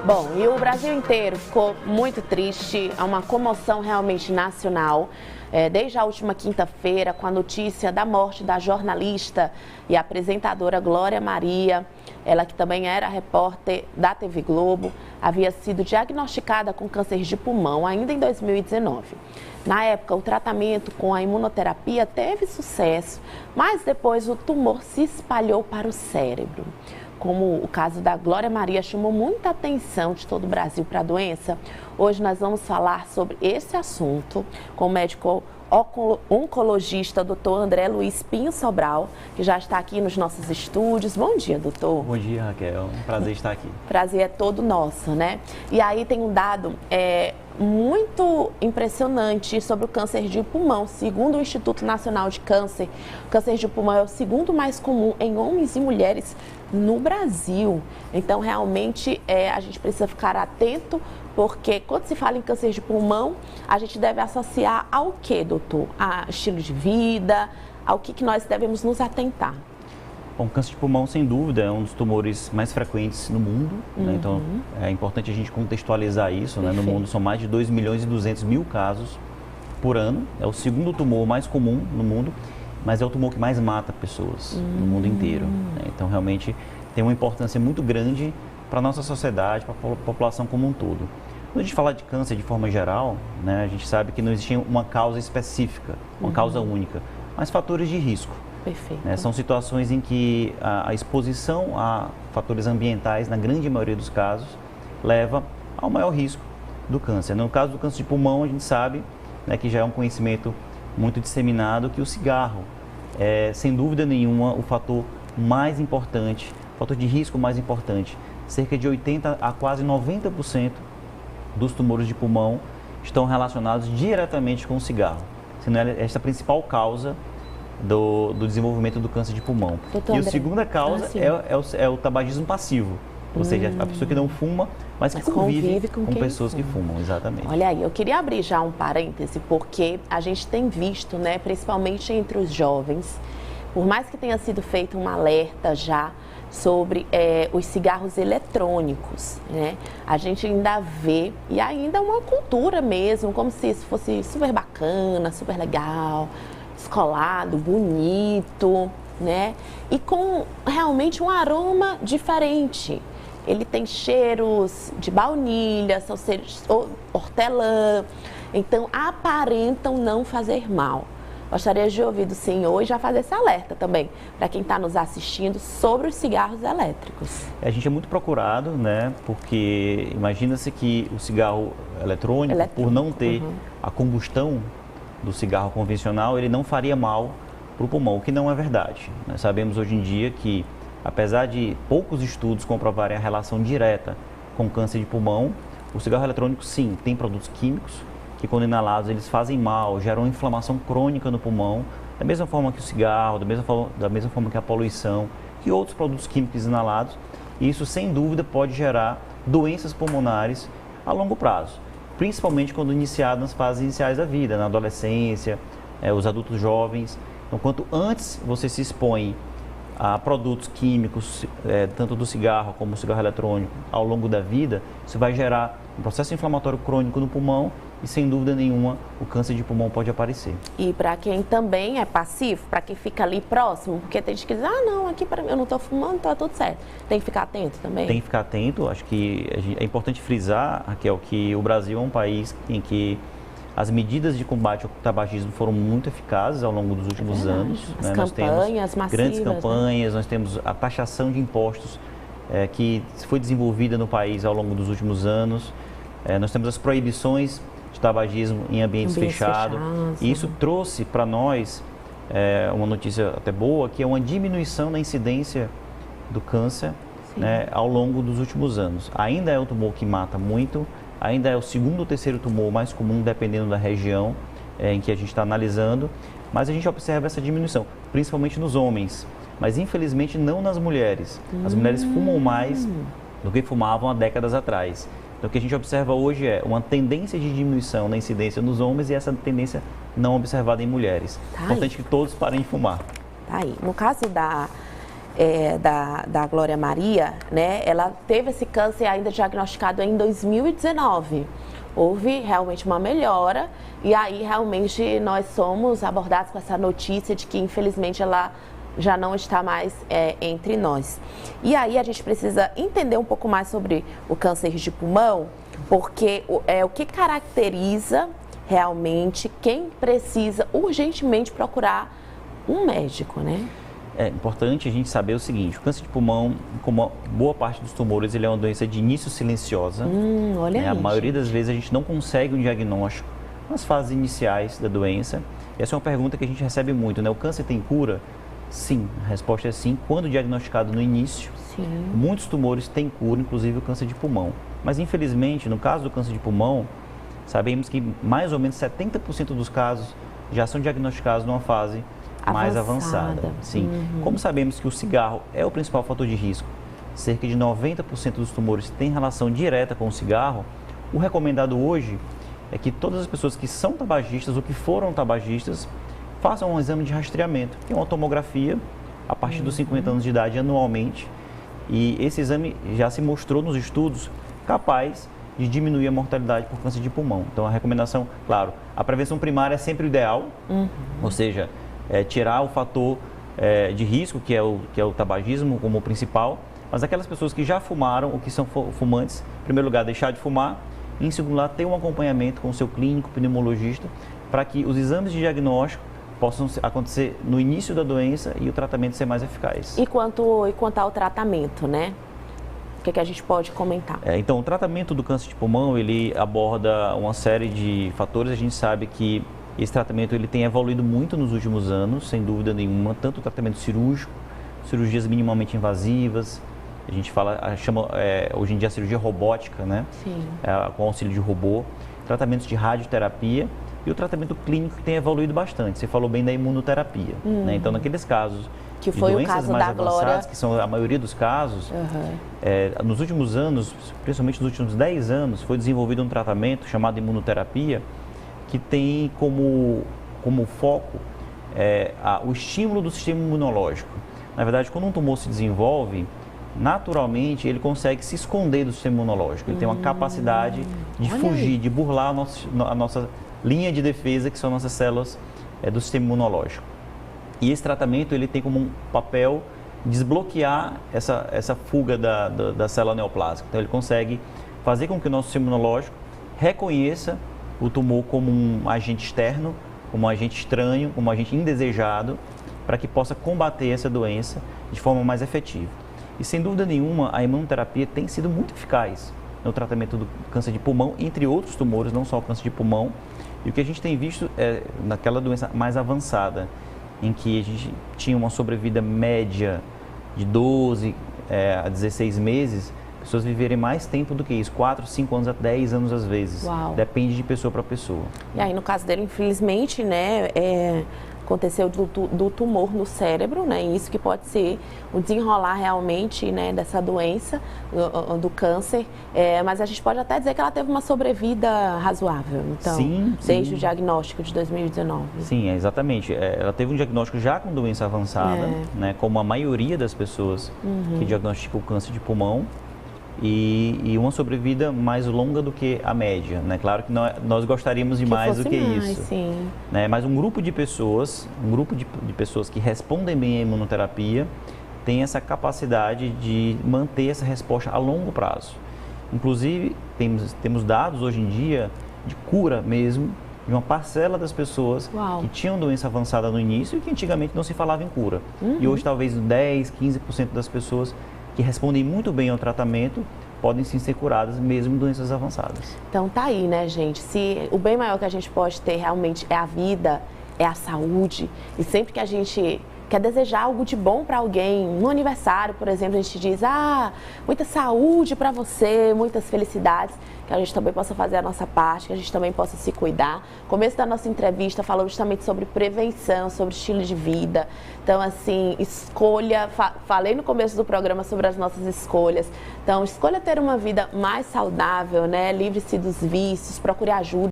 Bom, e o Brasil inteiro ficou muito triste, é uma comoção realmente nacional. Desde a última quinta-feira, com a notícia da morte da jornalista e apresentadora Glória Maria, ela que também era repórter da TV Globo, havia sido diagnosticada com câncer de pulmão ainda em 2019. Na época, o tratamento com a imunoterapia teve sucesso, mas depois o tumor se espalhou para o cérebro. Como o caso da Glória Maria chamou muita atenção de todo o Brasil para a doença, hoje nós vamos falar sobre esse assunto com o médico oncologista, Dr. André Luiz Pinho Sobral, que já está aqui nos nossos estúdios. Bom dia, doutor. Bom dia, Raquel. É um prazer estar aqui. Prazer é todo nosso, né? E aí tem um dado muito impressionante sobre o câncer de pulmão. Segundo o Instituto Nacional de Câncer, o câncer de pulmão é o segundo mais comum em homens e mulheres no Brasil. Então, realmente, a gente precisa ficar atento, porque quando se fala em câncer de pulmão, a gente deve associar ao quê, doutor? A estilo de vida, ao que nós devemos nos atentar? Bom, câncer de pulmão, sem dúvida, é um dos tumores mais frequentes no mundo, né? Então, é importante a gente contextualizar isso, né? No mundo são mais de 2.200.000 casos por ano. É o segundo tumor mais comum no mundo, mas é o tumor que mais mata pessoas no mundo inteiro, né? Então, realmente, tem uma importância muito grande para a nossa sociedade, para a população como um todo. Quando a gente fala de câncer de forma geral, né, a gente sabe que não existe uma causa específica, uma causa única, mas fatores de risco. Perfeito. Né? São situações em que a exposição a fatores ambientais, na grande maioria dos casos, leva ao maior risco do câncer. No caso do câncer de pulmão, a gente sabe, né, que já é um conhecimento muito disseminado, que o cigarro é, sem dúvida nenhuma, o fator mais importante, o fator de risco mais importante. Cerca de 80% a quase 90% dos tumores de pulmão estão relacionados diretamente com o cigarro. Sendo essa a principal causa do desenvolvimento do câncer de pulmão. Doutor E André, a segunda causa é o tabagismo passivo. Ou seja, a pessoa que não fuma, mas que convive com pessoas que fumam, exatamente. Olha aí, eu queria abrir já um parêntese, porque a gente tem visto, né, principalmente entre os jovens, por mais que tenha sido feito um alerta já sobre os cigarros eletrônicos, né, a gente ainda vê, e ainda é uma cultura mesmo, como se isso fosse super bacana, super legal, descolado, bonito, né, e com realmente um aroma diferente. Ele tem cheiros de baunilha, são cheiros hortelã, então aparentam não fazer mal. Gostaria de ouvir do senhor e já fazer esse alerta também para quem está nos assistindo sobre os cigarros elétricos. A gente é muito procurado, né? Porque imagina-se que o cigarro eletrônico, por não ter a combustão do cigarro convencional, ele não faria mal para o pulmão, o que não é verdade. Nós sabemos hoje em dia que, apesar de poucos estudos comprovarem a relação direta com câncer de pulmão, o cigarro eletrônico, sim, tem produtos químicos que, quando inalados, eles fazem mal, geram inflamação crônica no pulmão, da mesma forma que o cigarro, da mesma forma que a poluição, que outros produtos químicos inalados. E isso, sem dúvida, pode gerar doenças pulmonares a longo prazo, principalmente quando iniciado nas fases iniciais da vida, na adolescência, os adultos jovens. Então, quanto antes você se expõe a produtos químicos, tanto do cigarro como do cigarro eletrônico, ao longo da vida, isso vai gerar um processo inflamatório crônico no pulmão e, sem dúvida nenhuma, o câncer de pulmão pode aparecer. E para quem também é passivo, para quem fica ali próximo, porque tem gente que diz, não, aqui eu não estou fumando, está tudo certo. Tem que ficar atento também? Tem que ficar atento. Acho que é importante frisar, Raquel, que o Brasil é um país em que as medidas de combate ao tabagismo foram muito eficazes ao longo dos últimos anos. As campanhas massivas, grandes campanhas, nós temos a taxação de impostos que foi desenvolvida no país ao longo dos últimos anos. Nós temos as proibições de tabagismo em ambientes fechados. E isso trouxe para nós uma notícia até boa, que é uma diminuição na incidência do câncer, né, ao longo dos últimos anos. Ainda é um tumor que mata muito, ainda é o segundo ou terceiro tumor mais comum, dependendo da região em que a gente está analisando, mas a gente observa essa diminuição, principalmente nos homens, mas infelizmente não nas mulheres. As mulheres fumam mais do que fumavam há décadas atrás. Então, o que a gente observa hoje é uma tendência de diminuição na incidência nos homens e essa tendência não observada em mulheres. Importante que todos parem de fumar. Tá aí. No caso da Glória Maria, né, ela teve esse câncer ainda diagnosticado em 2019. Houve realmente uma melhora e aí realmente nós somos abordados com essa notícia de que infelizmente ela já não está mais entre nós. E aí a gente precisa entender um pouco mais sobre o câncer de pulmão, porque o que caracteriza realmente quem precisa urgentemente procurar um médico, né? É importante a gente saber o seguinte, o câncer de pulmão, como boa parte dos tumores, ele é uma doença de início silenciosa. Olha aí, a maioria das vezes a gente não consegue um diagnóstico nas fases iniciais da doença. Essa é uma pergunta que a gente recebe muito, né? O câncer tem cura? Sim, a resposta é sim. Quando diagnosticado no início, sim, muitos tumores têm cura, inclusive o câncer de pulmão. Mas infelizmente, no caso do câncer de pulmão, sabemos que mais ou menos 70% dos casos já são diagnosticados numa fase mais avançada. Sim. Como sabemos que o cigarro é o principal fator de risco, cerca de 90% dos tumores têm relação direta com o cigarro, o recomendado hoje é que todas as pessoas que são tabagistas ou que foram tabagistas façam um exame de rastreamento, que é uma tomografia a partir dos 50 anos de idade anualmente. E esse exame já se mostrou nos estudos capaz de diminuir a mortalidade por câncer de pulmão. Então a recomendação, claro, a prevenção primária é sempre o ideal, ou seja, tirar o fator de risco, que é o tabagismo como principal, mas aquelas pessoas que já fumaram ou que são fumantes, em primeiro lugar, deixar de fumar, e em segundo lugar, ter um acompanhamento com o seu clínico, pneumologista, para que os exames de diagnóstico possam acontecer no início da doença e o tratamento ser mais eficaz. E quanto ao tratamento, né? O que a gente pode comentar? Então, o tratamento do câncer de pulmão, ele aborda uma série de fatores. A gente sabe que esse tratamento ele tem evoluído muito nos últimos anos, sem dúvida nenhuma, tanto o tratamento cirúrgico, cirurgias minimamente invasivas, a gente chama hoje em dia a cirurgia robótica, né? Sim. Com auxílio de robô, tratamentos de radioterapia e o tratamento clínico que tem evoluído bastante. Você falou bem da imunoterapia, né? Então, naqueles casos que foi de doenças o caso mais da avançadas, Glória, que são a maioria dos casos, nos últimos anos, principalmente nos últimos 10 anos, foi desenvolvido um tratamento chamado imunoterapia, que tem como foco o estímulo do sistema imunológico. Na verdade, quando um tumor se desenvolve, naturalmente ele consegue se esconder do sistema imunológico. Ele tem uma capacidade de fugir, de burlar a nossa linha de defesa, que são nossas células do sistema imunológico. E esse tratamento ele tem como um papel desbloquear essa fuga da célula neoplásica. Então ele consegue fazer com que o nosso sistema imunológico reconheça o tumor como um agente externo, como um agente estranho, como um agente indesejado, para que possa combater essa doença de forma mais efetiva. E sem dúvida nenhuma, a imunoterapia tem sido muito eficaz no tratamento do câncer de pulmão, entre outros tumores, não só o câncer de pulmão. E o que a gente tem visto é naquela doença mais avançada, em que a gente tinha uma sobrevida média de 12 a 16 meses, pessoas viverem mais tempo do que isso, 4, 5 anos a 10 anos às vezes. Uau. Depende de pessoa para pessoa. E aí, no caso dele, infelizmente, né, aconteceu do tumor no cérebro, né, isso que pode ser o desenrolar realmente, né, dessa doença, do câncer, mas a gente pode até dizer que ela teve uma sobrevida razoável, então, sim, desde o diagnóstico de 2019. Sim, exatamente. Ela teve um diagnóstico já com doença avançada, né, como a maioria das pessoas que diagnosticam o câncer de pulmão, e uma sobrevida mais longa do que a média, né? Claro que nós gostaríamos de mais do que isso. Sim. Né? Mas um grupo de pessoas que respondem bem à imunoterapia tem essa capacidade de manter essa resposta a longo prazo. Inclusive, temos dados hoje em dia de cura mesmo de uma parcela das pessoas que tinham doença avançada no início e que antigamente não se falava em cura. E hoje talvez 10, 15% das pessoas que respondem muito bem ao tratamento podem sim ser curadas mesmo em doenças avançadas. Então tá aí, né, gente? Se o bem maior que a gente pode ter realmente é a vida, é a saúde, e sempre que a gente quer desejar algo de bom para alguém, no aniversário, por exemplo, a gente diz, muita saúde para você, muitas felicidades, que a gente também possa fazer a nossa parte, que a gente também possa se cuidar. No começo da nossa entrevista falou justamente sobre prevenção, sobre estilo de vida. Então, assim, escolha, falei no começo do programa sobre as nossas escolhas. Então, escolha ter uma vida mais saudável, né? Livre-se dos vícios, procure ajuda.